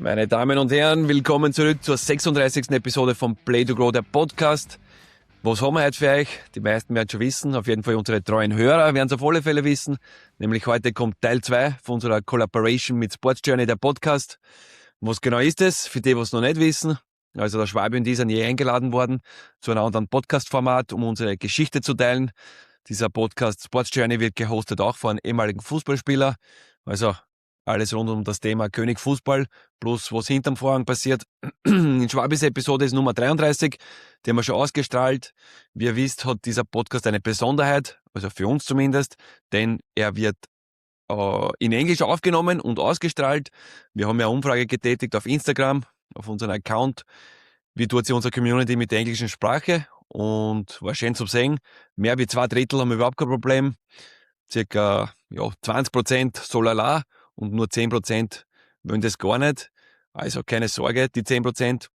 Meine Damen und Herren, willkommen zurück zur 36. Episode von Play to Grow, der Podcast. Was haben wir heute für euch? Die meisten werden schon wissen, auf jeden Fall unsere treuen Hörer werden es auf alle Fälle wissen. Nämlich heute kommt Teil 2 von unserer Collaboration mit Sports Journey, der Podcast. Was genau ist es? Für die, die es noch nicht wissen. Also der Schwabe und Diese sind hier eingeladen worden zu einem anderen Podcast-Format, um unsere Geschichte zu teilen. Dieser Podcast Sports Journey wird gehostet auch von einem ehemaligen Fußballspieler. Also alles rund um das Thema König Fußball, plus was hinterm Vorhang passiert. In Schwabis Episode ist Nummer 33, die haben wir schon ausgestrahlt. Wie ihr wisst, hat dieser Podcast eine Besonderheit, also für uns zumindest, denn er wird in Englisch aufgenommen und ausgestrahlt. Wir haben ja eine Umfrage getätigt auf Instagram, auf unseren Account. Wie tut sich unsere Community mit der englischen Sprache? Und war schön zu sehen, mehr wie 2/3 haben überhaupt kein Problem. Circa 20% so lala. Und nur 10% wollen das gar nicht. Also keine Sorge, die 10%.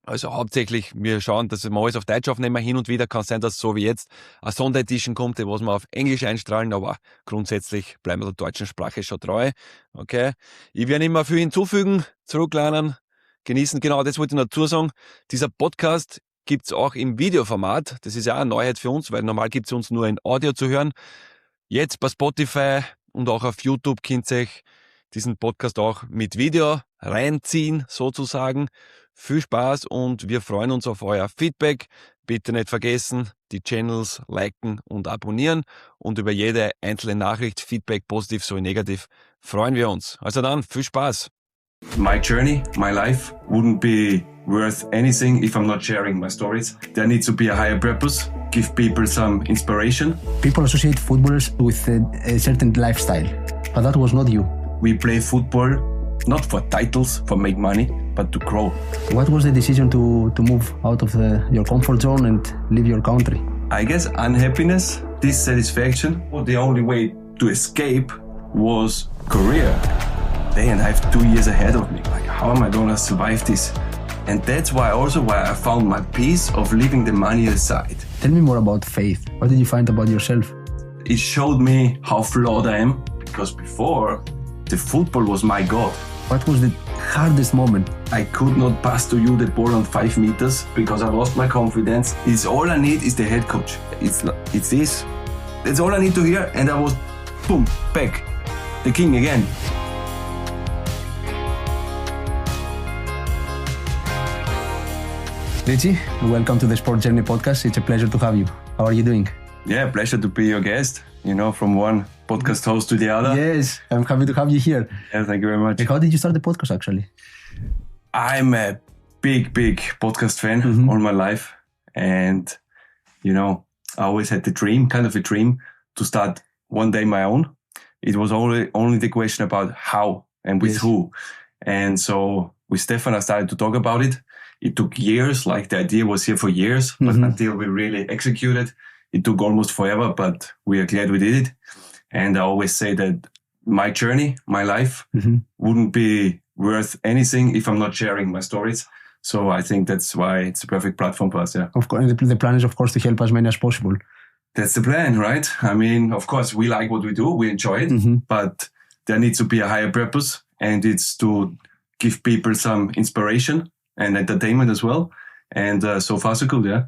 Also hauptsächlich, wir schauen, dass wir alles auf Deutsch aufnehmen. Hin und wieder kann es sein, dass so wie jetzt eine Sonderedition kommt, was wir auf Englisch einstrahlen, aber grundsätzlich bleiben wir der deutschen Sprache schon treu. Okay. Ich werde nicht mehr viel hinzufügen, zurücklernen, genießen. Genau, das wollte ich noch dazu sagen. Dieser Podcast gibt's auch im Videoformat. Das ist ja auch eine Neuheit für uns, weil normal gibt's uns nur in Audio zu hören. Jetzt bei Spotify und auch auf YouTube könnt ihr euch diesen Podcast auch mit Video reinziehen, sozusagen. Viel Spaß und wir freuen uns auf euer Feedback. Bitte nicht vergessen, die Channels liken und abonnieren und über jede einzelne Nachricht, Feedback, positiv sowie negativ, freuen wir uns. Also dann, viel Spaß. My journey, my life wouldn't be worth anything if I'm not sharing my stories. There needs to be a higher purpose, give people some inspiration. People associate footballers with a certain lifestyle, but that was not you. We play football not for titles, for make money, but to grow. What was the decision to move out of your comfort zone and leave your country? I guess unhappiness, dissatisfaction. The only way to escape was career. And I have 2 years ahead of me. Like, how am I gonna survive this? And that's why I found my peace of leaving the money aside. Tell me more about faith. What did you find about yourself? It showed me how flawed I am, because before, the football was my God. What was the hardest moment? I could not pass to you the ball on 5 meters because I lost my confidence. It's all I need is the head coach. It's this. That's all I need to hear. And I was, boom, back. The king again. Richi, welcome to the Sport Journey podcast. It's a pleasure to have you. How are you doing? Yeah, pleasure to be your guest, from one podcast host to the other. Yes, I'm happy to have you here. Yeah, thank you very much. And how did you start the podcast actually? I'm a big podcast fan all my life. And, I always had the dream, to start one day my own. It was only the question about how and with who. And so with Stefan, I started to talk about it. It took years, like the idea was here for years, but until we really executed, it took almost forever, but we are glad we did it. And I always say that my journey, my life wouldn't be worth anything if I'm not sharing my stories. So I think that's why it's a perfect platform for us, yeah. Of course, the plan is, of course, to help as many as possible. That's the plan, right? I mean, of course, we like what we do, we enjoy it, but there needs to be a higher purpose, and it's to give people some inspiration and entertainment as well. And so far, so good, yeah.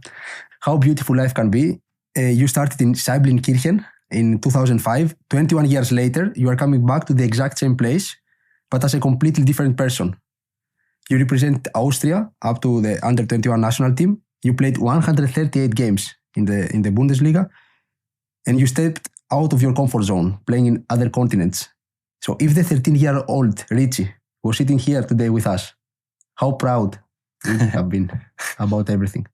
How beautiful life can be. You started in Saiblinkirchen in 2005. 21 years later, you are coming back to the exact same place, but as a completely different person. You represent Austria up to the under-21 national team. You played 138 games in the Bundesliga, and you stepped out of your comfort zone, playing in other continents. So if the 13-year-old Richi was sitting here today with us, how proud would you have been about everything?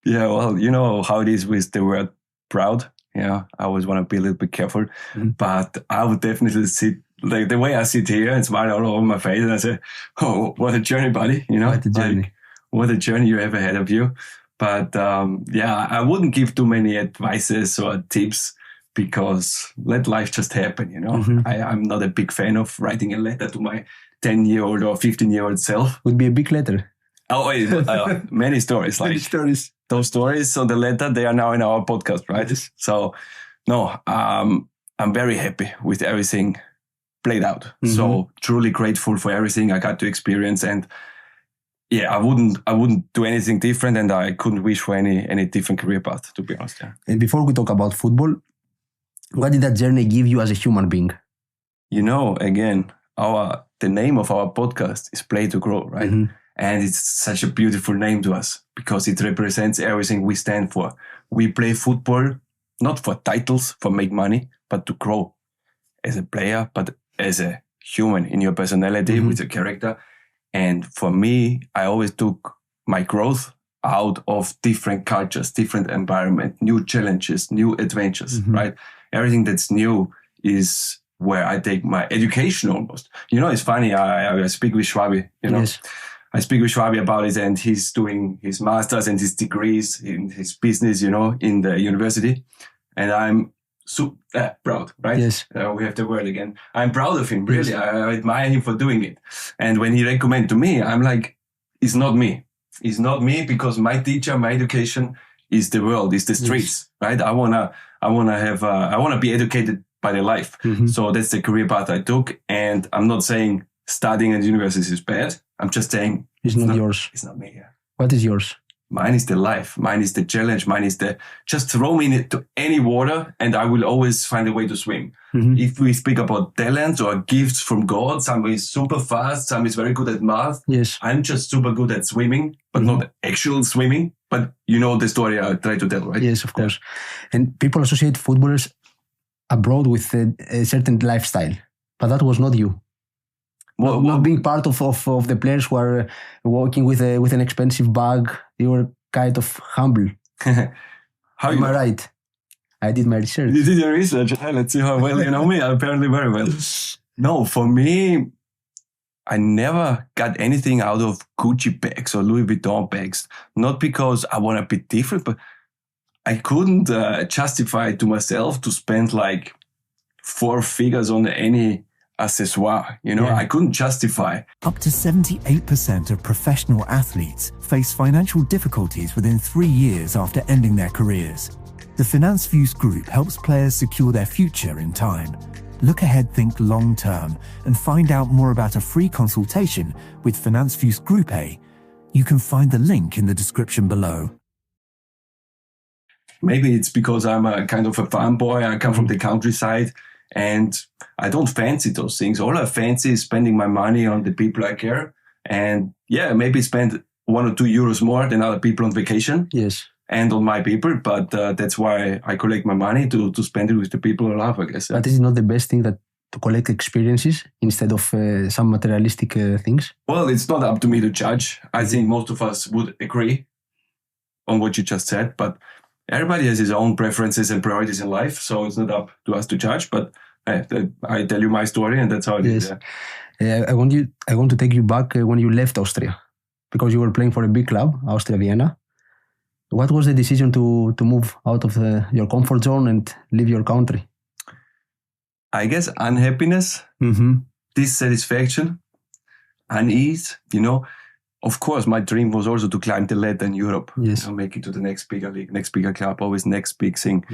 Yeah, well, you know how it is with the word proud. Yeah, I always want to be a little bit careful, but I would definitely sit like the way I sit here and smile all over my face and I say, oh, what a journey, buddy. What a journey. Like, what a journey you have ahead of you. But I wouldn't give too many advices or tips because let life just happen, I'm not a big fan of writing a letter to my 10-year-old or 15-year-old self. Would be a big letter. Oh, many stories. Many stories. Those stories on the letter, they are now in our podcast, right? Yes. So, no, I'm very happy with everything played out. So truly grateful for everything I got to experience. And yeah, I wouldn't do anything different, and I couldn't wish for any different career path, to be honest. Yeah. And before we talk about football, what did that journey give you as a human being? You know, again, the name of our podcast is Play to Grow, right? And it's such a beautiful name to us because it represents everything we stand for. We play football not for titles, for make money, but to grow as a player, but as a human in your personality, with your character. And for me, I always took my growth out of different cultures, different environment, new challenges, new adventures, right? Everything that's new is where I take my education almost. You know, it's funny, I speak with Schwabi, you know. Yes. I speak with Schwabi about it, and he's doing his master's and his degrees in his business, you know, in the university. And I'm super proud, right? Yes. We have the word again. I'm proud of him, really. Yes. I admire him for doing it. And when he recommended to me, I'm like, it's not me. It's not me, because my teacher, my education is the world, is the streets, right? I wanna be educated by the life. So that's the career path I took. And I'm not saying studying at university is bad. I'm just saying it's not yours. It's not me. Yeah. What is yours? Mine is the life. Mine is the challenge. Mine is just throw me into any water and I will always find a way to swim. If we speak about talents or gifts from God, some is super fast, some is very good at math. Yes. I'm just super good at swimming, but not actual swimming. But you know the story I try to tell, right? Yes, of course. And people associate footballers abroad with a certain lifestyle, but that was not you. Not being part of the players who are walking with an expensive bag, you were kind of humble. How Am I right? I did my research. You did your research. Let's see how well you know me. Apparently very well. No, for me, I never got anything out of Gucci bags or Louis Vuitton bags. Not because I want to be different, but I couldn't justify to myself to spend like 4 figures on any accessoire, you know. I couldn't justify. Up to 78% of professional athletes face financial difficulties within 3 years after ending their careers. The Finance Fuse Group helps players secure their future in time. Look ahead, think long term, and find out more about a free consultation with Finance Fuse Group A. You can find the link in the description below. Maybe it's because I'm a kind of a farm boy. I come from the countryside. And I don't fancy those things. All I fancy is spending my money on the people I care. And yeah, maybe spend 1 or 2 euros more than other people on vacation. Yes. And on my people. But that's why I collect my money to spend it with the people I love, I guess. But is it not the best thing to collect experiences instead of some materialistic things? Well, it's not up to me to judge. I think most of us would agree on what you just said. But everybody has his own preferences and priorities in life, so it's not up to us to judge. But I tell you my story, and that's how it is. I want to take you back when you left Austria, because you were playing for a big club, Austria Vienna. What was the decision to move out of your comfort zone and leave your country? I guess unhappiness, dissatisfaction, unease, you know. Of course, my dream was also to climb the ladder in Europe. Yes. You know, make it to the next bigger league, next bigger club, always next big thing.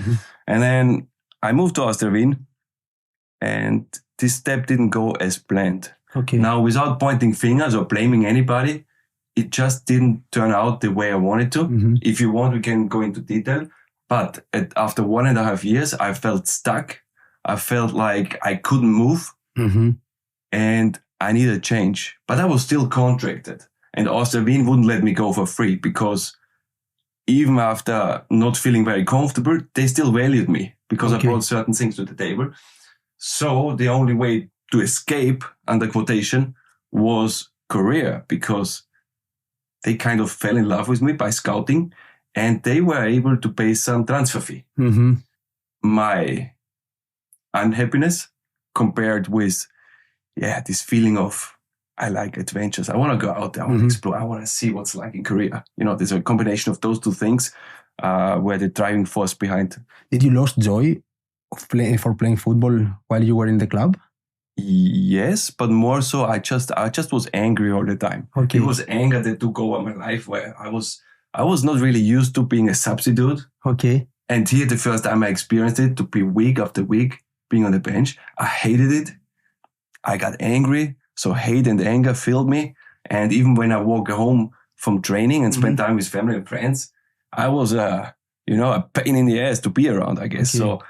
And then I moved to Austria Wien, and this step didn't go as planned. Okay. Now, without pointing fingers or blaming anybody, it just didn't turn out the way I wanted to. If you want, we can go into detail. But after 1.5 years, I felt stuck. I felt like I couldn't move, and I needed a change. But I was still contracted. And Austria Wien wouldn't let me go for free, because even after not feeling very comfortable, they still valued me because I brought certain things to the table. So the only way to escape, under quotation, was career, because they kind of fell in love with me by scouting, and they were able to pay some transfer fee. My unhappiness compared with, this feeling of, I like adventures. I want to go out there. I want to explore. I want to see what's like in Korea. You know, there's a combination of those two things where the driving force behind. Did you lose joy of playing football while you were in the club? Yes, but more so, I just was angry all the time. Okay. It was anger that took over my life, where I was not really used to being a substitute. Okay. And here, the first time I experienced it, to be week after week being on the bench, I hated it. I got angry. So hate and anger filled me. And even when I walk home from training and spend time with family and friends, I was a pain in the ass to be around, I guess. Okay. So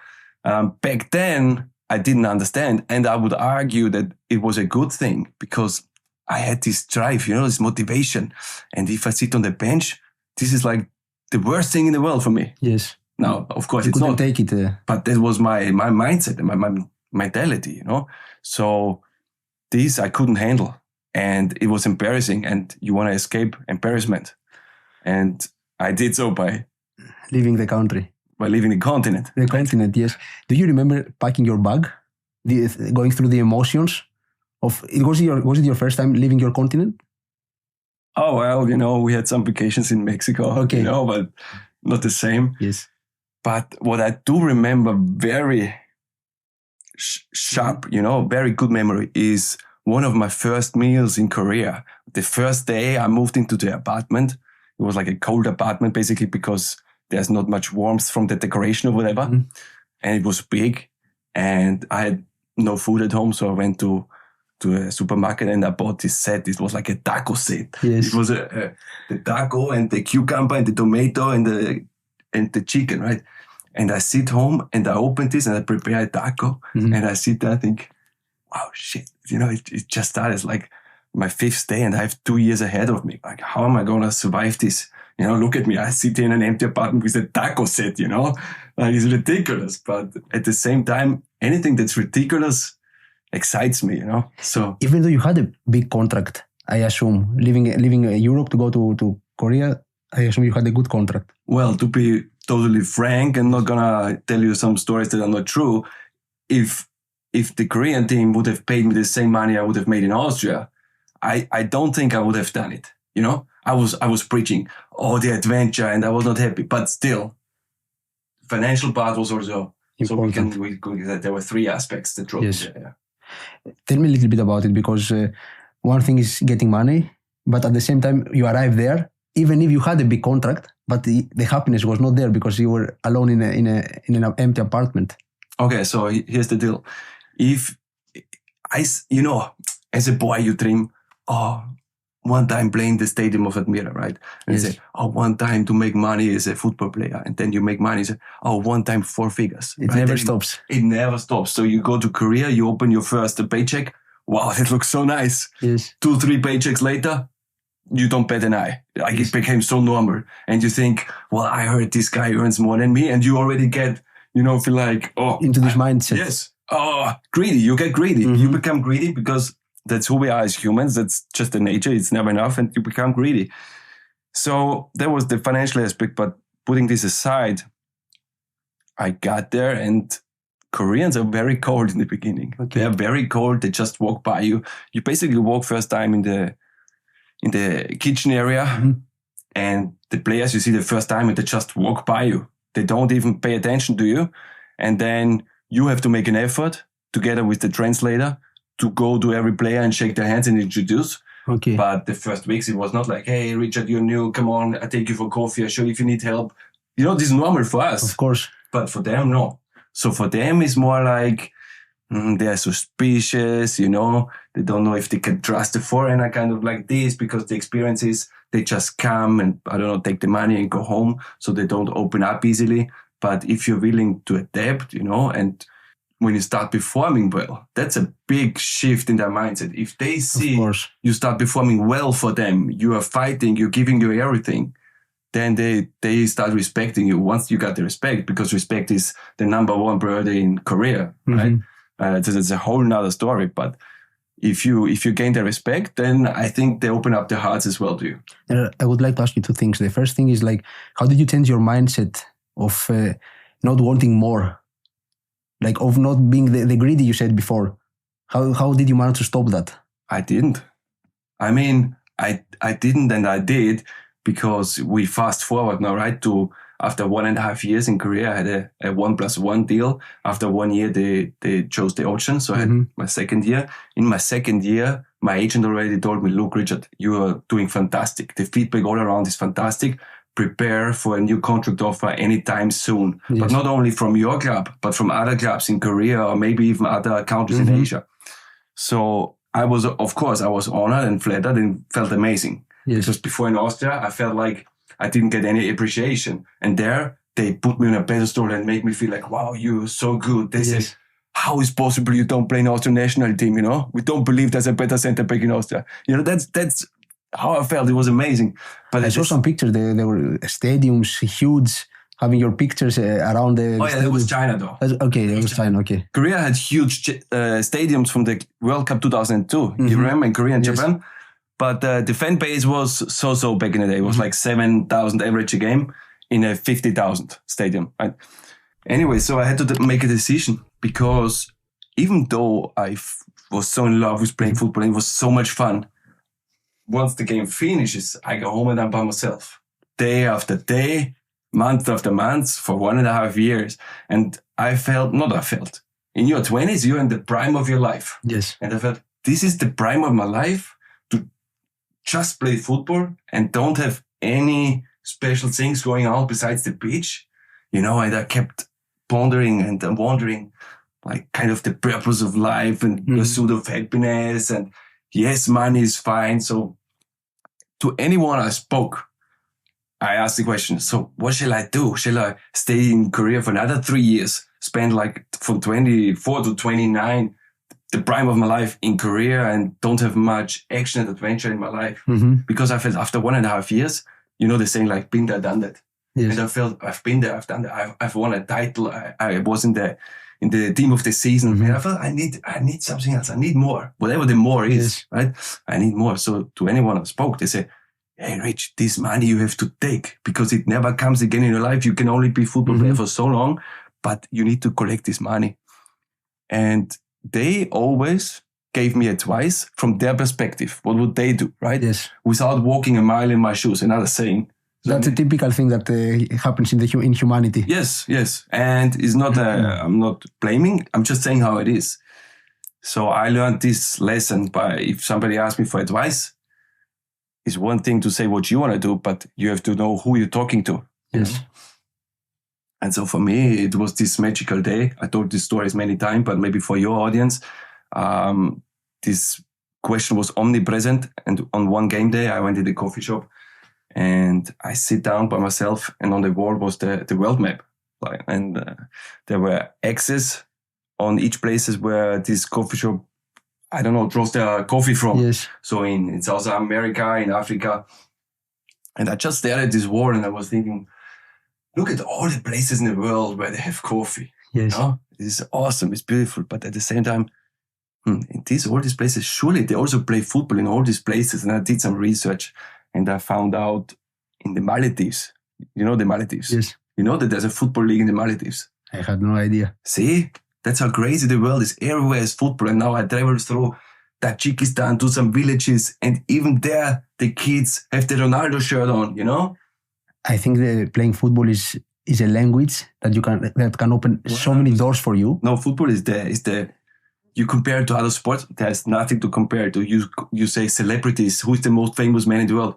back then, I didn't understand. And I would argue that it was a good thing because I had this drive, this motivation. And if I sit on the bench, this is like the worst thing in the world for me. Yes. Now, of course, You it's couldn't not. take it. But that was my mindset and my mentality, So this I couldn't handle. And it was embarrassing. And you want to escape embarrassment. And I did so by Leaving the country. leaving the continent. The continent, yes. Do you remember packing your bag? Going through the emotions of was it your first time leaving your continent? Oh, well, we had some vacations in Mexico, Okay. But not the same. Yes. But what I do remember very sharp, very good memory is one of my first meals in Korea. The first day I moved into the apartment, it was like a cold apartment basically because there's not much warmth from the decoration or whatever. Mm. And it was big and I had no food at home. So I went to a supermarket and I bought this set. It was like a taco set. Yes. It was the taco and the cucumber and the tomato and the chicken, right? And I sit home and I open this and I prepare a taco and I sit there and think, wow, shit, it just started. It's like my 5th day and I have 2 years ahead of me. Like, how am I going to survive this? Look at me. I sit in an empty apartment with a taco set, like it's ridiculous. But at the same time, anything that's ridiculous excites me, So Even though you had a big contract, I assume, leaving Europe to go to Korea, I assume you had a good contract. well, to be totally frank, and not gonna tell you some stories that are not true. If the Korean team would have paid me the same money I would have made in Austria, I don't think I would have done it. I was preaching, the adventure, and I was not happy. But still, financial part was also Important. So there were 3 aspects that drove Yes. me there. Tell me a little bit about it because one thing is getting money, but at the same time you arrive there, even if you had a big contract, but the happiness was not there because you were alone in an empty apartment. Okay, so here's the deal. If as a boy, you dream, one time playing the stadium of Admira, right? And Yes. you say, one time to make money as a football player. And then you make money, say, one time 4 figures. It right? never And stops. It never stops. So you go to Korea, you open your first paycheck. Wow, that looks so nice. Yes. 2-3 paychecks later, you don't bat an eye. Like it became so normal. And you think, well, I heard this guy earns more than me. And you already get, feel like, Into this mindset. yes. Greedy. You get greedy. You become greedy because that's who we are as humans. That's just the nature. It's never enough and you become greedy. So that was the financial aspect. But putting this aside, I got there and Koreans are very cold in the beginning. Okay. They are very cold. They just walk by you. You basically walk first time in the kitchen area and the players you see the first time and they just walk by you. They don't even pay attention to you. And then you have to make an effort together with the translator to go to every player and shake their hands and introduce. Okay. But the first weeks, it was not like, hey, Richard, you're new. Come on, I take you for coffee. I show you if you need help. This is normal for us. Of course. But for them, no. So for them, it's more like they are suspicious, They don't know if they can trust a foreigner kind of like this because the experience is they just come and, take the money and go home. So they don't open up easily. But if you're willing to adapt, and when you start performing well, that's a big shift in their mindset. If they see you start performing well for them, you are fighting, you're giving you everything, then they start respecting you once you got the respect, because respect is the number 1 priority in Korea, right? So that's a whole nother story. But if you gain the respect, then I think they open up their hearts as well to you. I would like to ask you 2 things. The first thing is like, how did you change your mindset of not wanting more? Like of not being the greedy you said before. How did you manage to stop that? I didn't. I mean, I didn't and I did because we fast forward now, right? To after 1.5 years in Korea, I had a 1+1 deal. After 1 year, they chose the option. So I had my second year. In my second year, my agent already told me, look, Richard, you are doing fantastic. The feedback all around is fantastic. Prepare for a new contract offer anytime soon. Yes. But not only from your club, but from other clubs in Korea or maybe even other countries in Asia. So I was honored and flattered and felt amazing. Yes. Because before in Austria, I felt like I didn't get any appreciation. And there, they put me on a pedestal and make me feel like, wow, you're so good. They said, how is possible you don't play in Austrian national team, you know? We don't believe there's a better center back in Austria. You know, that's how I felt. It was amazing. But I saw some pictures. There were stadiums, huge, having your pictures around the it was China though. Okay, it was China, okay. Korea had huge stadiums from the World Cup 2002. Mm-hmm. You remember in Korea and Japan? But the fan base was so back in the day. It was like 7,000 average a game in a 50,000 stadium. Right? Anyway, so I had to make a decision because even though I was so in love with playing football, and it was so much fun. Once the game finishes, I go home and I'm by myself. Day after day, month after month for 1.5 years. And in your 20s, you're in the prime of your life. Yes. And I felt, this is the prime of my life to just play football and don't have any special things going on besides the pitch. You know, and I kept pondering and wondering, like, kind of the purpose of life and pursuit of happiness. And yes, money is fine. So to anyone I spoke, I asked the question, so what shall I do? Shall I stay in Korea for another 3 years, spend like from 24 to 29, the prime of my life in Korea and don't have much action and adventure in my life? Because I felt after 1.5 years, you know, they're saying like, been there, done that. Yes. And I felt I've been there, I've done that. I've won a title. I was in the team of the season. And I felt I need something else. I need more. Whatever the more is, right? I need more. So to anyone I spoke, they say, hey, Rich, this money you have to take because it never comes again in your life. You can only be football player for so long, but you need to collect this money. And they always gave me advice from their perspective. What would they do, right? Yes. Without walking a mile in my shoes. Another saying. That's a typical thing that happens in humanity. Yes. And it's not, I'm not blaming. I'm just saying how it is. So I learned this lesson by, if somebody asks me for advice, it's one thing to say what you want to do, but you have to know who you're talking to. Yes. And so for me, it was this magical day. I told these stories many times, but maybe for your audience, this question was omnipresent. And on one game day, I went to the coffee shop and I sit down by myself, and on the wall was the world map. And there were X's on each places where this coffee shop, I don't know, draws their coffee from. Yes. So in South America, in Africa. And I just stared at this wall and I was thinking, look at all the places in the world where they have coffee. Yes. You know? It's awesome, it's beautiful. But at the same time, in all these places, surely they also play football in all these places. And I did some research. And I found out in the Maldives, you know the Maldives? Yes. You know that there's a football league in the Maldives? I had no idea. See? That's how crazy the world is. Everywhere is football. And now I travel through Tajikistan to some villages. And even there, the kids have the Ronaldo shirt on, you know? I think that playing football is a language that can open so many doors for you. No, football is the you compare it to other sports, there's nothing to compare to. You say celebrities, who is the most famous man in the world?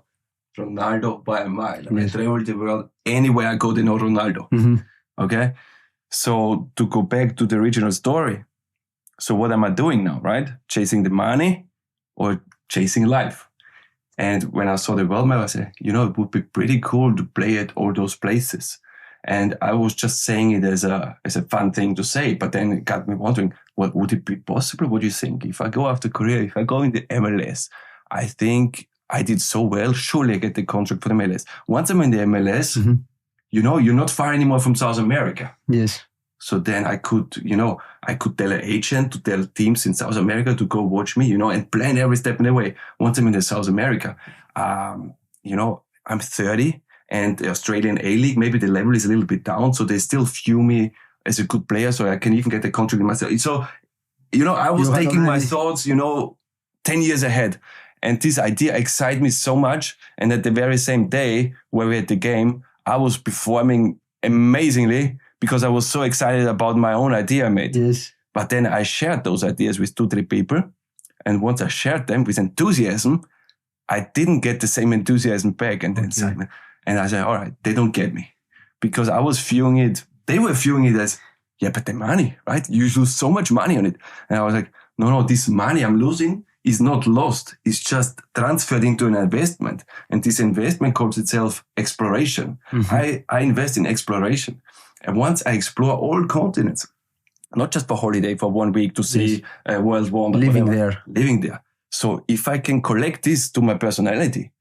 Ronaldo by a mile. I travel the world, anywhere I go, they know Ronaldo. Okay? So to go back to the original story, so what am I doing now, right? Chasing the money or chasing life? And when I saw the world map, I said, you know, it would be pretty cool to play at all those places. And I was just saying it as a fun thing to say, but then it got me wondering, what would it be possible? What do you think? If I go after Korea, if I go in the MLS, I think I did so well, surely I get the contract for the MLS. Once I'm in the MLS, you know, you're not far anymore from South America. Yes. So then I could tell an agent to tell teams in South America to go watch me, you know, and plan every step in the way. Once I'm in the South America, you know, I'm 30 and the Australian A-League, maybe the level is a little bit down. So they still view me as a good player. So I can even get the contract in myself. So, you know, I was taking my thoughts, you know, 10 years ahead. And this idea excited me so much. And at the very same day where we had the game, I was performing amazingly because I was so excited about my own idea I made. Yes. But then I shared those ideas with 2-3 people. And once I shared them with enthusiasm, I didn't get the same enthusiasm back. And then and I said, all right, they don't get me. Because I was viewing it, they were viewing it as, yeah, but the money, right? You lose so much money on it. And I was like, no, this money I'm losing is not lost. It's just transferred into an investment. And this investment calls itself exploration. I invest in exploration. And once I explore all continents, not just for holiday, for 1 week to see world wonder, living there. So if I can collect this to my personality,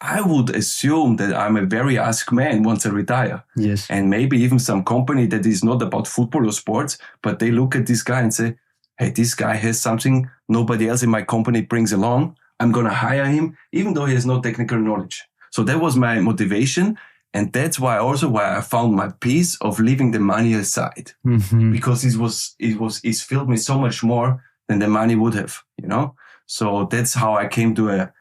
I would assume that I'm a very asked man once I retire. Yes. And maybe even some company that is not about football or sports, but they look at this guy and say, hey, this guy has something nobody else in my company brings along. I'm going to hire him, even though he has no technical knowledge. So that was my motivation. And that's why I found my peace of leaving the money aside. Because it filled me so much more than the money would have, you know? So that's how I came to a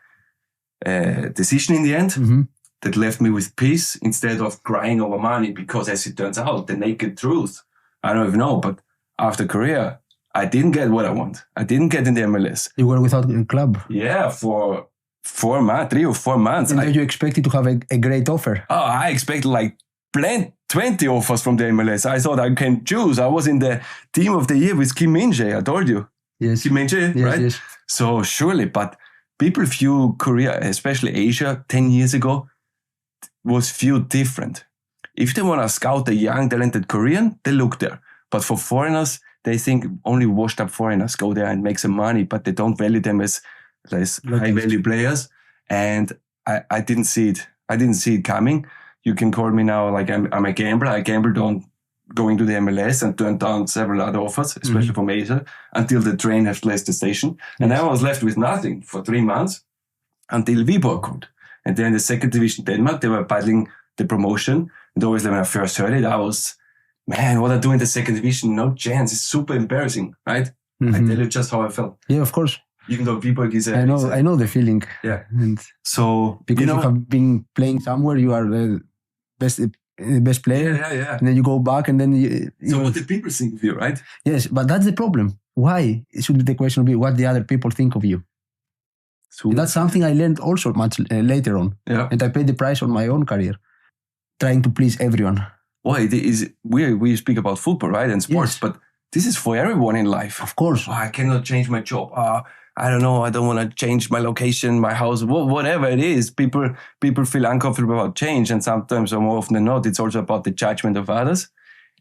decision in the end that left me with peace instead of crying over money. Because as it turns out, the naked truth, I don't even know, but after career, I didn't get what I want. I didn't get in the MLS. You were without a club. Yeah, for 3 or 4 months. And you expected to have a great offer. Oh, I expected like 20 offers from the MLS. I thought I can choose. I was in the team of the year with Kim Min-jae, I told you. Yes. Kim Min-jae, Yes, right? yes. So surely, but people view Korea, especially Asia, 10 years ago, was viewed different. If they want to scout a young, talented Korean, they look there. But for foreigners, they think only washed up foreigners go there and make some money, but they don't value them as high value players. And I didn't see it. I didn't see it coming. You can call me now like I'm a gambler. I gambled on going to the MLS and turned down several other offers, especially from Asia, until the train has left the station. And I was left with nothing for 3 months until Viborg could. And then the second division Denmark, they were battling the promotion. And always when I first heard it, I was, man, what I do in the second division? No chance. It's super embarrassing, right? I tell you just how I felt. Yeah, of course. Even though Viborg is I know the feeling. Yeah. And so, because you have been playing somewhere, you are the best player. Yeah. And then you go back and then So what do people think of you, right? Yes, but that's the problem. Why? It should be the question be what the other people think of you. So that's something I learned also much later on. Yeah. And I paid the price on my own career, trying to please everyone. Well, we speak about football, right? And sports, but this is for everyone in life. Of course. I cannot change my job. I don't know. I don't want to change my location, my house, whatever it is. People feel uncomfortable about change. And sometimes, or more often than not, it's also about the judgment of others.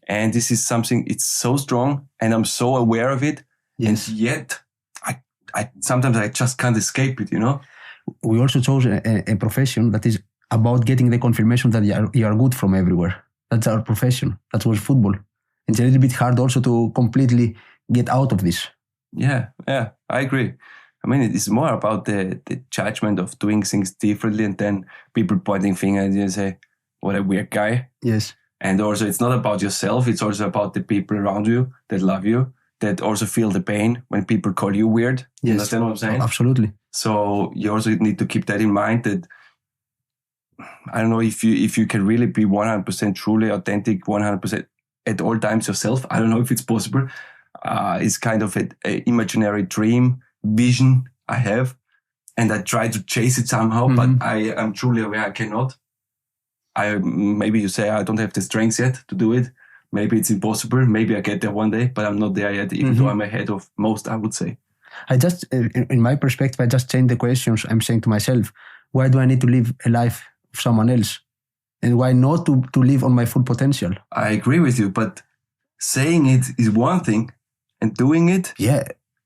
And this is something, it's so strong and I'm so aware of it. Yes. And yet, sometimes I just can't escape it, you know? We also chose a profession that is about getting the confirmation that you are good from everywhere. That's our profession. That was football. It's a little bit hard also to completely get out of this. Yeah, I agree. I mean, it's more about the judgment of doing things differently and then people pointing fingers and you say, what a weird guy. Yes. And also it's not about yourself. It's also about the people around you that love you, that also feel the pain when people call you weird. Yes. You understand what I'm saying? Absolutely. So you also need to keep that in mind that, I don't know if you can really be 100% truly authentic, 100% at all times yourself. I don't know if it's possible. It's kind of an imaginary dream, vision I have. And I try to chase it somehow, but I am truly aware I cannot. Maybe you say I don't have the strength yet to do it. Maybe it's impossible. Maybe I get there one day, but I'm not there yet, even though I'm ahead of most, I would say. I just, in my perspective, I just change the questions. I'm saying to myself, why do I need to live a life of someone else? And why not to live on my full potential? I agree with you, but saying it is one thing and doing it,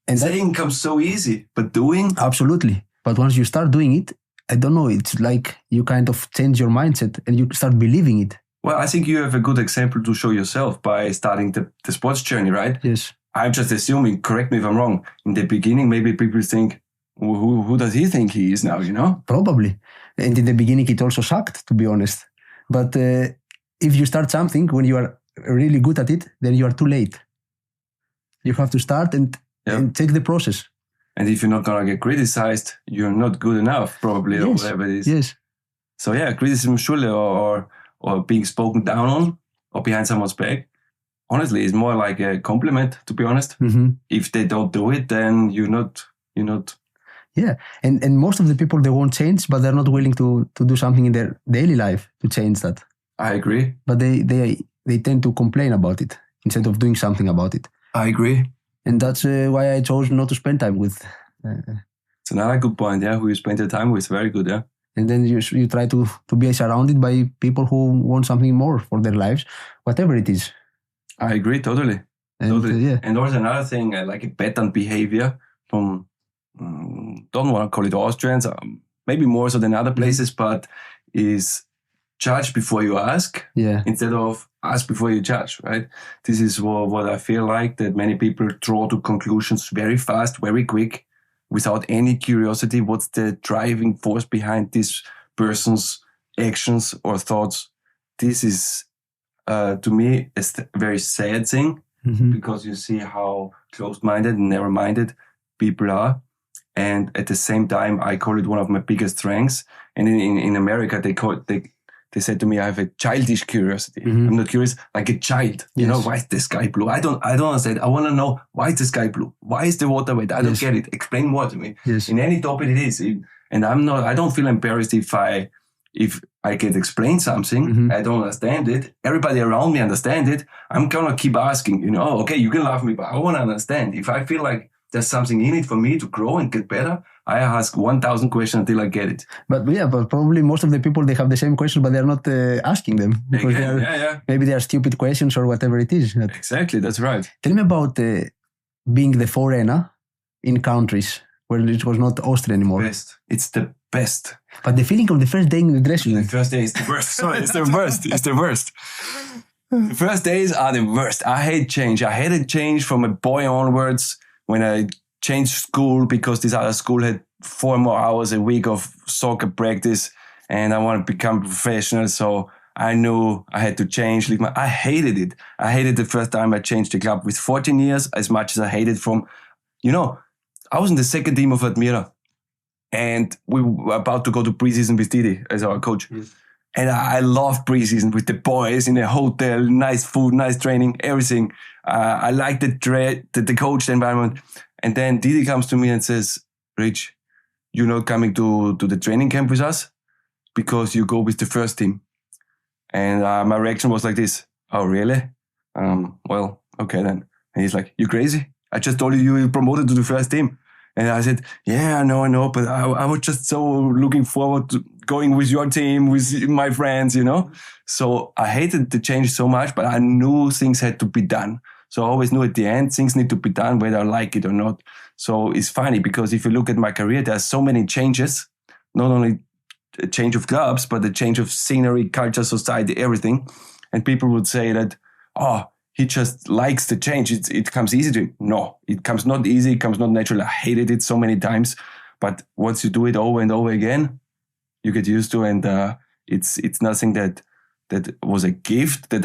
and saying comes so easy, but doing? Absolutely. But once you start doing it, I don't know, it's like you kind of change your mindset and you start believing it. Well, I think you have a good example to show yourself by starting the sports journey, right? Yes. I'm just assuming, correct me if I'm wrong, in the beginning, maybe people think, who does he think he is now, you know? Probably. And in the beginning, it also sucked, to be honest. But if you start something, when you are really good at it, then you are too late. You have to start and take the process. And if you're not going to get criticized, you're not good enough, probably, or whatever it is. Yes. So criticism surely or being spoken down on or behind someone's back, honestly, is more like a compliment, to be honest. If they don't do it, then you're not. Yeah. And most of the people, they won't change, but they're not willing to do something in their daily life to change that. I agree. But they tend to complain about it instead of doing something about it. I agree. And that's why I chose not to spend time with. It's another good point, yeah, who you spend your time with. Very good, yeah. And then you try to be surrounded by people who want something more for their lives, whatever it is. I agree, totally. Totally. Yeah. And also another thing, like a pattern behavior from, don't want to call it Austrians, maybe more so than other places, but is judge before you ask, instead of ask before you judge, right? This is what I feel like, that many people draw to conclusions very fast, very quick, without any curiosity. What's the driving force behind this person's actions or thoughts? This is, to me, a very sad thing, because you see how closed-minded and narrow-minded people are. And at the same time, I call it one of my biggest strengths. And in America, they said to me, I have a childish curiosity. I'm not curious like a child. You know, why is the sky blue? I don't understand. I want to know, why is the sky blue? Why is the water wet? I don't get it. Explain more to me. In any topic it is. And I don't feel embarrassed if I get explained something, I don't understand it. Everybody around me understand it. I'm going to keep asking, okay, you can love me, but I want to understand. If I feel like there's something in it for me to grow and get better, I ask 1,000 questions until I get it. But probably most of the people, they have the same questions, but they're not asking them. Because maybe they are stupid questions or whatever it is. Exactly, that's right. Tell me about being the foreigner in countries where it was not Austria anymore. Best. It's the best. But the feeling of the first day in the dressing room. The first day is the worst. Sorry, it's the worst. It's the worst. The first days are the worst. I hate change. I hated change from a boy onwards when I changed school because this other school had 4 more hours a week of soccer practice and I want to become professional. So I knew I had to change. I hated it. I hated the first time I changed the club with 14 years as much as I hated from, I was in the second team of Admira and we were about to go to preseason with Diese as our coach. And I loved preseason with the boys in a hotel, nice food, nice training, everything. I liked the coach, the environment. And then Didi comes to me and says, Rich, you're not coming to the training camp with us because you go with the first team. And my reaction was like this. Oh, really? Well, okay then. And he's like, you crazy? I just told you were promoted to the first team. And I said, yeah, I know, but I was just so looking forward to going with your team, with my friends, So I hated the change so much, but I knew things had to be done. So I always knew at the end, things need to be done whether I like it or not. So it's funny because if you look at my career, there are so many changes, not only a change of clubs, but a change of scenery, culture, society, everything. And people would say that, he just likes the change. It comes easy to him. No, it comes not easy. It comes not natural. I hated it so many times. But once you do it over and over again, you get used to, and it's nothing that was a gift that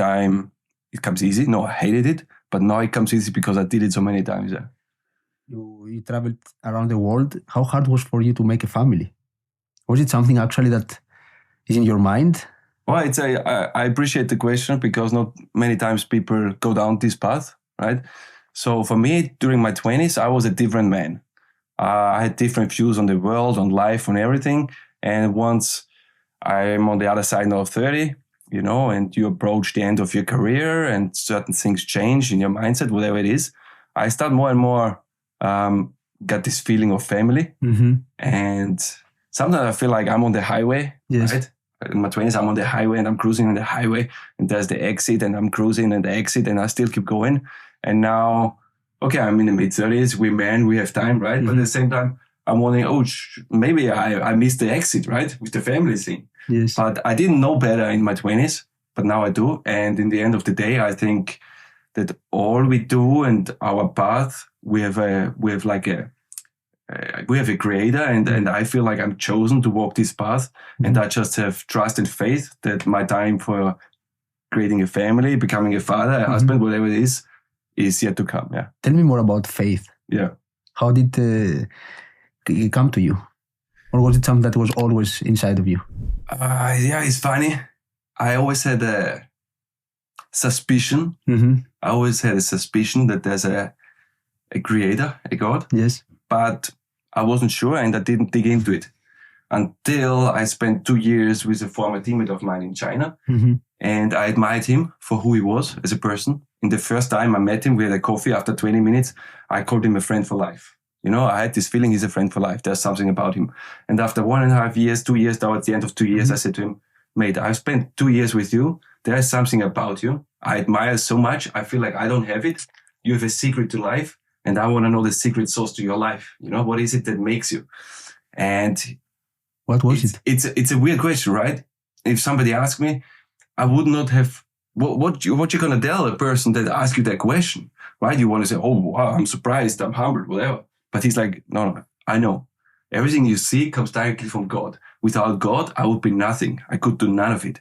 it comes easy. No, I hated it, but now it comes easy because I did it so many times. Yeah. You traveled around the world. How hard was for you to make a family? Was it something actually that is in your mind? Well, I appreciate the question because not many times people go down this path, right? So for me, during my 20s, I was a different man. I had different views on the world, on life, on everything. And once I'm on the other side now of 30, and you approach the end of your career and certain things change in your mindset, whatever it is, I start more and more got this feeling of family. And sometimes I feel like I'm on the highway, right? In my 20s, I'm on the highway and I'm cruising on the highway and there's the exit and I'm cruising and the exit and I still keep going. And now, okay, I'm in the mid-30s, we're men, we have time, right? But at the same time, I'm wondering, maybe I missed the exit, right? With the family thing. Yes. But I didn't know better in my 20s, but now I do. And in the end of the day, I think that all we do and our path, we have a creator and I feel like I'm chosen to walk this path and I just have trust and faith that my time for creating a family, becoming a father, a husband, whatever it is yet to come. Yeah. Tell me more about faith. Yeah. How did it come to you? Or was it something that was always inside of you? Yeah, it's funny. I always had a suspicion. I always had a suspicion that there's a creator, a God. Yes. But I wasn't sure and I didn't dig into it until I spent 2 years with a former teammate of mine in China. And I admired him for who he was as a person. in the first time I met him, we had a coffee. After 20 minutes, I called him a friend for life. You know, I had this feeling he's a friend for life. There's something about him. And after 1.5 years, 2 years, towards the end of 2 years, I said to him, mate, I've spent 2 years with you. There's something about you I admire so much. I feel like I don't have it. You have a secret to life. And I want to know the secret source to your life. You know, what is it that makes you? And what was it? It's a weird question, right? If somebody asked me, I would not have, what you going to tell a person that asks you that question, right? You want to say, oh, wow, I'm surprised, I'm humbled, whatever. But he's like, no, I know. Everything you see comes directly from God. Without God, I would be nothing. I could do none of it.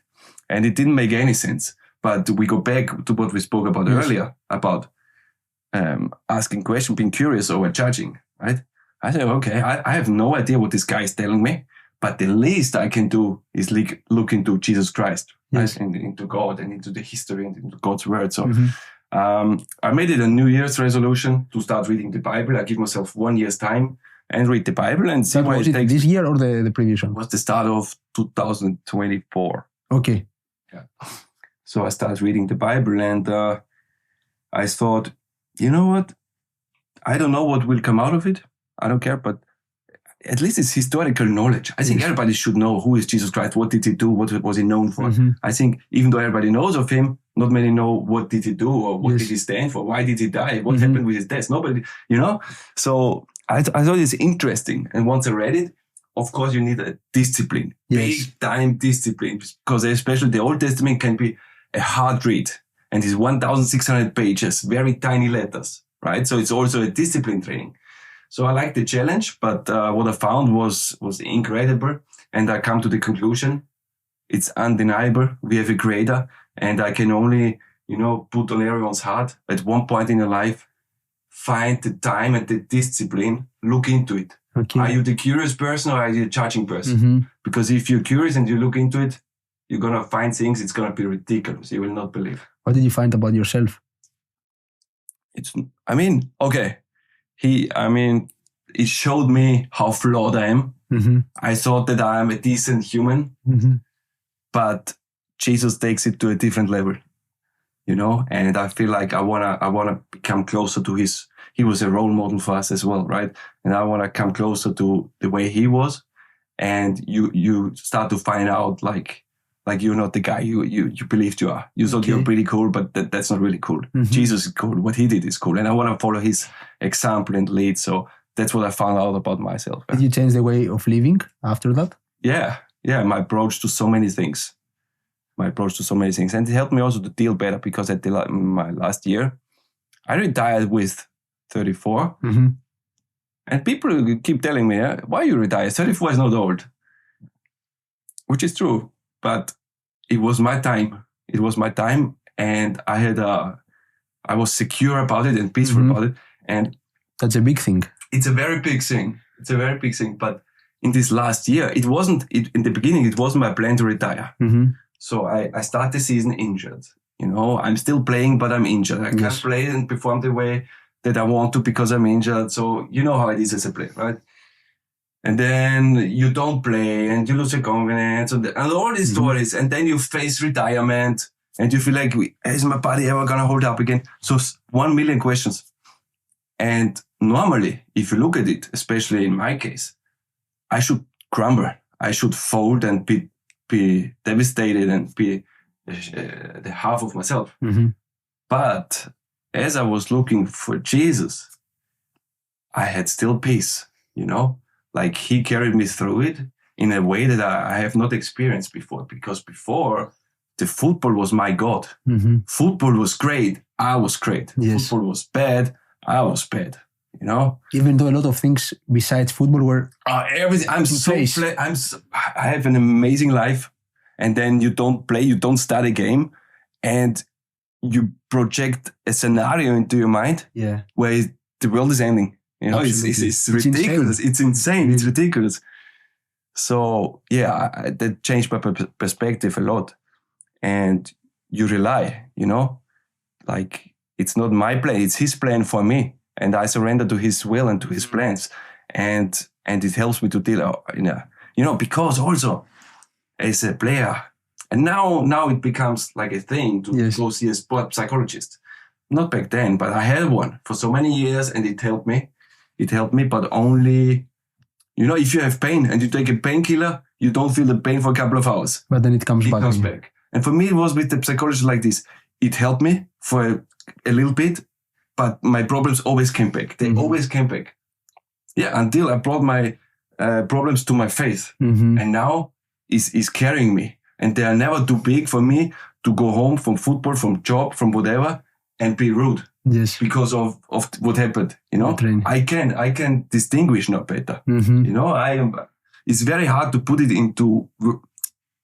And it didn't make any sense. But we go back to what we spoke about earlier, about asking questions, being curious over judging, right? I said, okay, I have no idea what this guy is telling me, but the least I can do is look into Jesus Christ, right? And into God and into the history and into God's word. So I made it a New Year's resolution to start reading the Bible. I give myself 1 year's time and read the Bible and see where it takes. This year or the previous one? It was the start of 2024. Okay. Yeah. So I started reading the Bible and I thought, you know what? I don't know what will come out of it. I don't care, but at least it's historical knowledge. I think everybody should know who is Jesus Christ, what did he do, what was he known for. I think even though everybody knows of him, not many know what did he do or what did he stand for, why did he die, what happened with his death. Nobody, you know? So I thought it's interesting. And once I read it, of course you need a discipline, big time discipline, because especially the Old Testament can be a hard read. And it's 1,600 pages, very tiny letters, right? So it's also a discipline training. So I like the challenge, but what I found was incredible. And I come to the conclusion, it's undeniable. We have a creator, and I can only, put on everyone's heart at one point in your life, find the time and the discipline, look into it. Okay. Are you the curious person or are you the judging person? Because if you're curious and you look into it, you're going to find things, it's going to be ridiculous. You will not believe. What did you find about yourself? It showed me how flawed I am. I thought that I am a decent human, but Jesus takes it to a different level, and I feel like I wanna become closer to he was a role model for us as well, right? And I want to come closer to the way he was. And you start to find out like you're not the guy you believed you are. You thought you're pretty cool, but that's not really cool. Jesus is cool. What he did is cool. And I want to follow his example and lead. So that's what I found out about myself. Did you change the way of living after that? Yeah. My approach to so many things. And it helped me also to deal better because at my last year, I retired with 34. And people keep telling me, why you retire? 34 is not old. Which is true. But it was my time. And I was secure about it and peaceful about it. And that's a big thing. It's a very big thing. But in this last year, in the beginning, it wasn't my plan to retire. So I start the season injured. I'm still playing, but I'm injured. I can't play and perform the way that I want to because I'm injured. So you know how it is as a player, right? And then you don't play and you lose your confidence and all these stories. And then you face retirement and you feel like, is my body ever going to hold up again? So 1 million questions. And normally, if you look at it, especially in my case, I should crumble. I should fold and be devastated and be the half of myself. But as I was looking for Jesus, I had still peace, Like he carried me through it in a way that I have not experienced before. Because before, the football was my God. Football was great. I was great. Football was bad. I was bad. Even though a lot of things besides football were everything. I have an amazing life. And then you don't play, you don't start a game. And you project a scenario into your mind where the world is ending. It's ridiculous. It's insane. It's ridiculous. So that changed my perspective a lot. And you rely, like it's not my plan, it's his plan for me. And I surrender to his will and to his plans. And it helps me to deal, because also as a player, and now it becomes like a thing to go see a sport psychologist. not back then, but I had one for so many years and it helped me. It helped me, but only, if you have pain and you take a painkiller, you don't feel the pain for a couple of hours. But then it comes back. It comes back. And for me, it was with the psychology like this. It helped me for a little bit, but my problems always came back. They always came back. Yeah, until I brought my problems to my faith. And now is carrying me. And they are never too big for me to go home from football, from job, from whatever, and be rude. Yes. Because of what happened, I can distinguish now better. It's very hard to put it into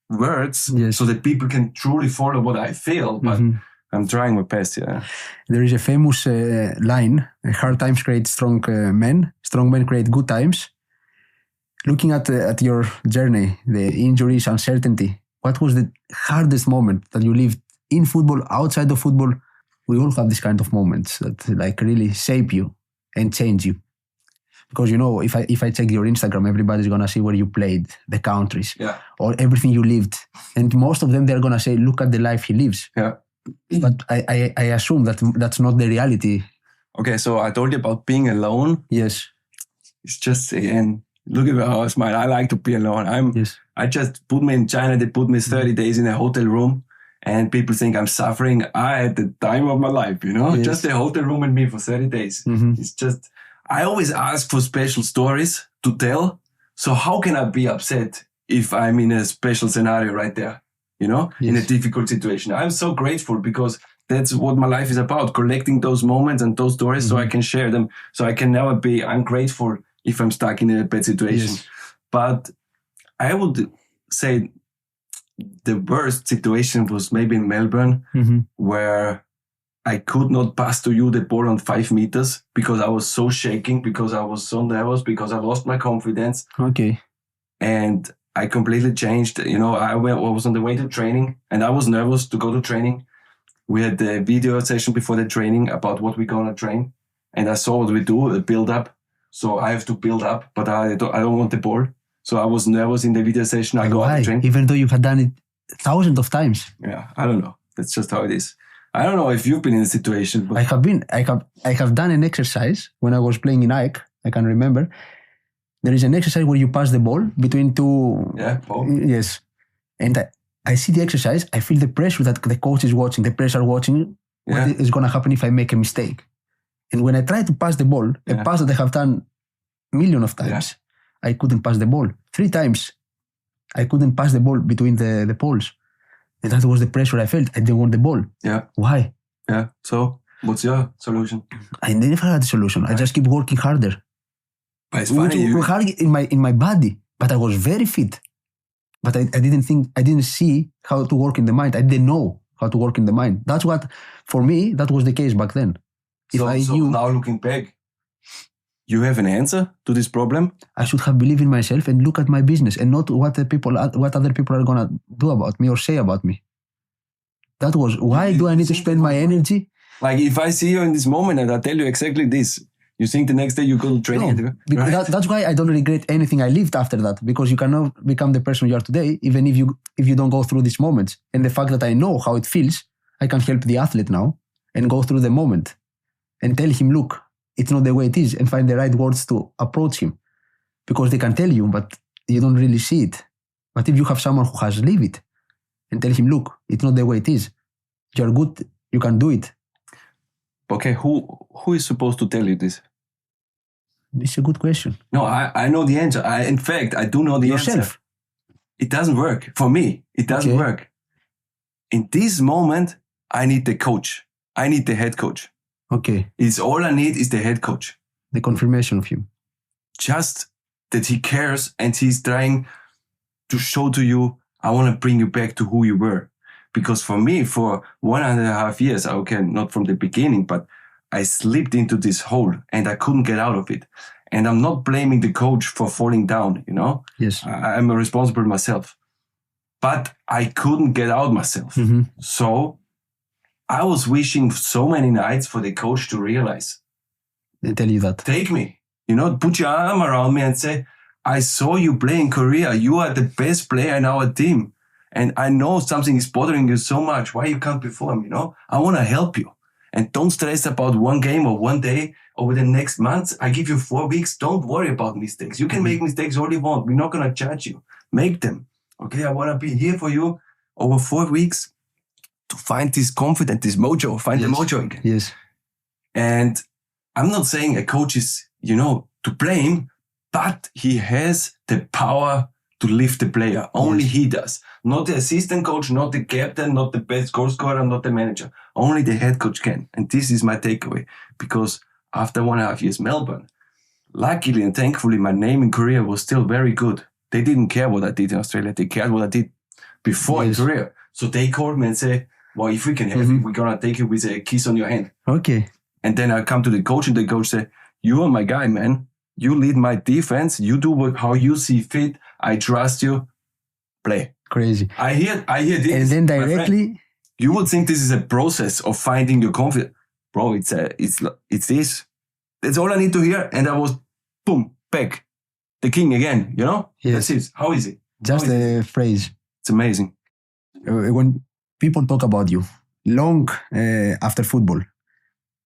words so that people can truly follow what I feel, but I'm trying my best, yeah. There is a famous line, hard times create strong men create good times. Looking at your journey, the injuries, uncertainty, what was the hardest moment that you lived in football, outside of football? We all have these kind of moments that like really shape you and change you. Because, if I check your Instagram, everybody's going to see where you played, the countries, or everything you lived. And most of them, they're going to say, look at the life he lives. Yeah. But I assume that that's not the reality. Okay, so I told you about being alone. Yes. It's just, again, look at how I smile. I like to be alone. I just put me in China. They put me 30 days in a hotel room. And people think I'm suffering. I had the time of my life, just a hotel room and me for 30 days. It's just, I always ask for special stories to tell. So how can I be upset if I'm in a special scenario right there, in a difficult situation? I'm so grateful because that's what my life is about, collecting those moments and those stories so I can share them. So I can never be ungrateful if I'm stuck in a bad situation. Yes. But I would say the worst situation was maybe in Melbourne, where I could not pass to you the ball on 5 meters because I was so shaking, because I was so nervous, because I lost my confidence. Okay. And I completely changed. I was on the way to training and I was nervous to go to training. We had the video session before the training about what we're going to train. And I saw what we do, a build up. So I have to build up, but I don't want the ball. So I was nervous in the video session. I go out to train. Even though you had done it thousands of times. Yeah, I don't know. That's just how it is. I don't know if you've been in a situation. But I have done an exercise when I was playing in AEK. I can remember. There is an exercise where you pass the ball between two. Yeah, ball. Yes. And I see the exercise. I feel the pressure that the coach is watching, the players are watching. What is going to happen if I make a mistake? And when I try to pass the ball, a pass that I have done millions of times, I couldn't pass the ball. 3 times. I couldn't pass the ball between the poles. And that was the pressure I felt. I didn't want the ball. Yeah. Why? Yeah. So what's your solution? I never had a solution. I just keep working harder. But it's funny. Hard in my body. But I was very fit. But I didn't see how to work in the mind. I didn't know how to work in the mind. That's what, for me, that was the case back then. So now looking back, you have an answer to this problem? I should have believed in myself and look at my business and not what other people are going to do about me or say about me. That was, why do I need to spend my energy? Like if I see you in this moment and I tell you exactly this, you think the next day you go to training? No, because that's why I don't regret anything I lived after that, because you cannot become the person you are today, even if you don't go through these moments. And the fact that I know how it feels, I can help the athlete now and go through the moment and tell him, look, it's not the way it is, and find the right words to approach him. Because they can tell you, but you don't really see it. But if you have someone who has lived it and tell him, look, it's not the way it is. You're good, you can do it. Okay, who is supposed to tell you this? It's a good question. No, I know the answer. In fact, I do know the Yourself. answer. It doesn't work. For me, it doesn't work. In this moment, I need the coach. I need the head coach. Okay. It's all I need is the head coach. The confirmation of him. Just that he cares and he's trying to show to you, I want to bring you back to who you were. Because for me, for 1.5 years, okay, not from the beginning, but I slipped into this hole and I couldn't get out of it. And I'm not blaming the coach for falling down, Yes. I'm responsible myself. But I couldn't get out myself. Mm-hmm. So I was wishing so many nights for the coach to realize. They tell you that. Take me, put your arm around me and say, I saw you play in Korea. You are the best player in our team. And I know something is bothering you so much. Why you can't perform, I want to help you. And don't stress about one game or one day over the next month. I give you 4 weeks. Don't worry about mistakes. You can make mistakes all you want. We're not going to judge you. Make them. Okay, I want to be here for you over 4 weeks to find this confidence, this mojo, find the mojo again. Yes. And I'm not saying a coach is, to blame, but he has the power to lift the player. Only he does. Not the assistant coach, not the captain, not the best goal scorer, not the manager. Only the head coach can. And this is my takeaway. Because after 1.5 years Melbourne, luckily and thankfully, my name in Korea was still very good. They didn't care what I did in Australia. They cared what I did before in Korea. So they called me and say, well, if we can have it, we're going to take you with a kiss on your hand. Okay. And then I come to the coach and the coach say, you are my guy, man. You lead my defense. You do how you see fit. I trust you. Play. Crazy. I hear this. And then directly, you would think this is a process of finding your confidence. Bro, it's this. That's all I need to hear. And I was, boom, back. The king again, Yes. That's it. How is it? Just a phrase. It's amazing. When people talk about you long after football,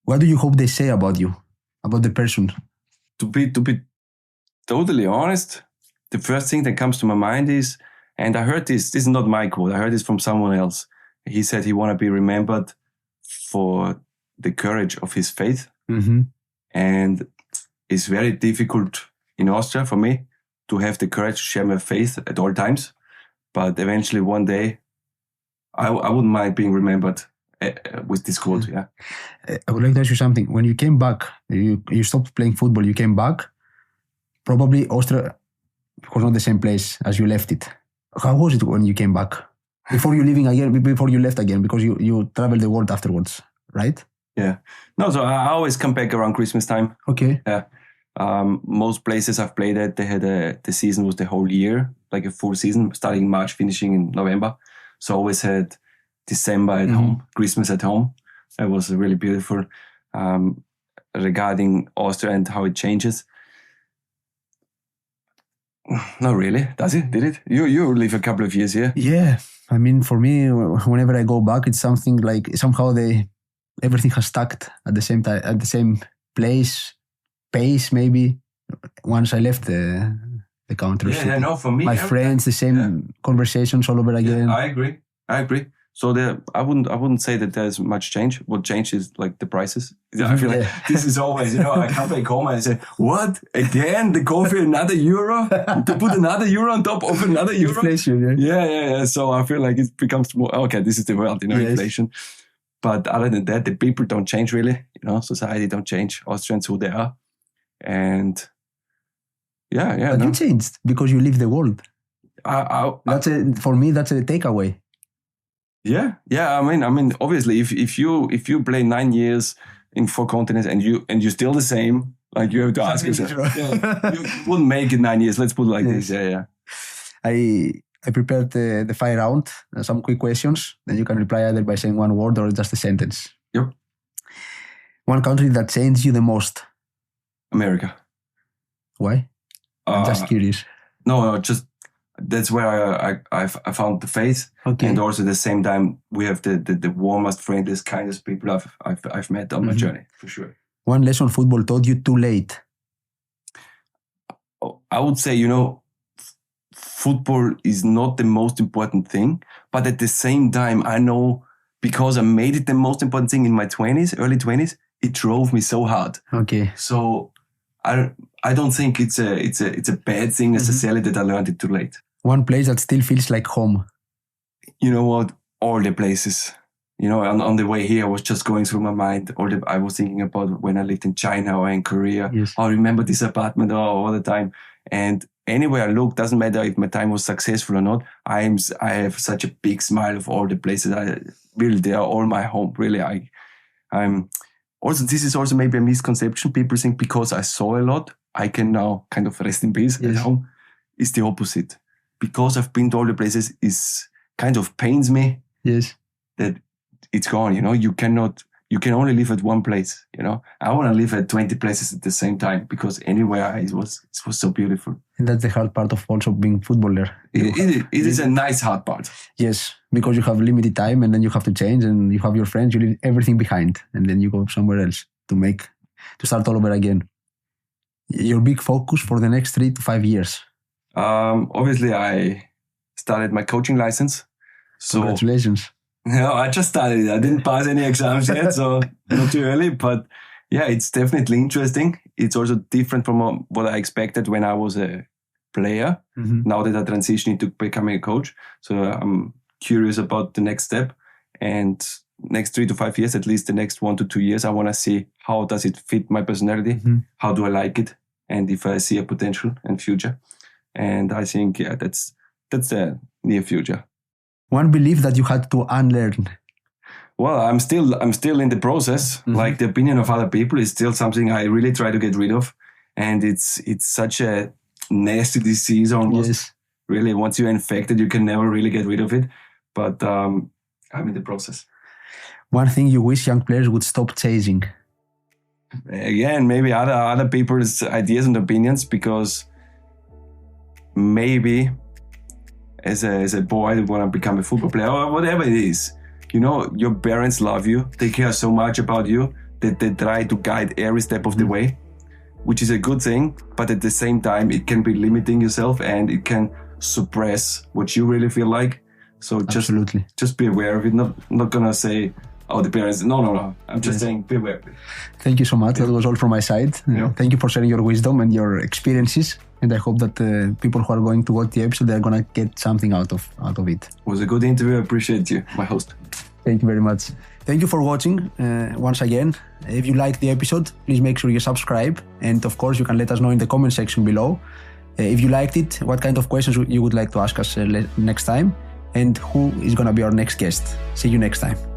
what do you hope they say about you, about the person? To be totally honest, the first thing that comes to my mind is, and I heard this is not my quote, I heard this from someone else. He said he want to be remembered for the courage of his faith. Mm-hmm. And it's very difficult in Austria for me to have the courage to share my faith at all times. But eventually one day, I wouldn't mind being remembered with this quote, yeah. I would like to ask you something. When you came back, you stopped playing football, you came back, probably Austria was not the same place as you left it. How was it when you came back? Before you left again, because you traveled the world afterwards, right? Yeah. No, so I always come back around Christmas time. Okay. Yeah. Most places I've played at, they had the season was the whole year, like a full season, starting in March, finishing in November. So I always had December at home, Christmas at home. It was really beautiful. Regarding Austria and how it changes. Not really, does it? Did it? You live a couple of years here. Yeah. I mean, for me, whenever I go back, it's something like somehow everything has stuck at the same time, at the same pace maybe. Once I left the country. Yeah, no, for me, my friends, the same conversations all over again. Yeah, I agree. So I wouldn't say that there's much change. What changed is like the prices. I feel like this is always, I come back home and I say, what? Again? The coffee, another euro? To put another euro on top of another euro? Inflation, yeah. So I feel like it becomes more, okay, this is the world, inflation. But other than that, the people don't change really. Society don't change. Austrians who they are. And yeah. But you changed because you live the world. For me, that's a takeaway. Yeah. I mean, obviously, if you play 9 years in 4 continents and you're still the same, like you have to ask yourself, you wouldn't make it 9 years. Let's put it like this. Yeah. I prepared the 5 round, some quick questions. Then you can reply either by saying one word or just a sentence. Yep. One country that changed you the most. America. Why? I'm just curious. No, just. That's where I found the faith, and also at the same time we have the warmest, friendliest, kindest people I've met on my journey, for sure. One lesson football taught you too late. I would say football is not the most important thing, but at the same time I know because I made it the most important thing in my early 20s. It drove me so hard. Okay. So I don't think it's a bad thing necessarily that I learned it too late. One place that still feels like home. You know what? All the places. On the way here, I was just going through my mind. I was thinking about when I lived in China or in Korea. Yes. I remember this apartment all the time. And anywhere I look, doesn't matter if my time was successful or not. I have such a big smile of all the places. They are all my home. Really, I'm. Also, this is also maybe a misconception. People think because I saw a lot, I can now kind of rest in peace at home. It's the opposite. Because I've been to all the places, is kind of pains me. Yes. That it's gone. You you can only live at one place, you know. I want to live at 20 places at the same time because anywhere it was so beautiful. And that's the hard part of also being footballer. It is a nice hard part. Yes, because you have limited time and then you have to change and you have your friends, you leave everything behind and then you go somewhere else to start all over again. Your big focus for the next 3 to 5 years? Obviously, I started my coaching license. So, congratulations. No, I just started. I didn't pass any exams yet, so not too early. But yeah, it's definitely interesting. It's also different from what I expected when I was a player. Mm-hmm. Now that I transitioned to becoming a coach. So I'm curious about the next step. And next 3 to 5 years, at least the next 1 to 2 years, I want to see how does it fit my personality? Mm-hmm. How do I like it? And if I see a potential and future. And I think, yeah, that's the near future. One belief that you had to unlearn? Well, I'm still in the process. Mm-hmm. Like the opinion of other people is still something I really try to get rid of. And it's such a nasty disease almost. Yes. Really, once you're infected, you can never really get rid of it. But I'm in the process. One thing you wish young players would stop chasing? Again, maybe other people's ideas and opinions, because maybe as a boy who want to become a football player or whatever it is, you know, your parents love you. They care so much about you that they try to guide every step of the way, which is a good thing. But at the same time, it can be limiting yourself and it can suppress what you really feel like. So just be aware of it. Not gonna say, oh, the parents. No. I'm just saying, be aware. Thank you so much. That was all from my side. Yeah. Thank you for sharing your wisdom and your experiences. And I hope that people who are going to watch the episode, they're going to get something out of it. It was a good interview. I appreciate you, my host. Thank you very much. Thank you for watching once again. If you liked the episode, please make sure you subscribe. And of course, you can let us know in the comment section below. If you liked it, what kind of questions you would like to ask us next time, and who is going to be our next guest. See you next time.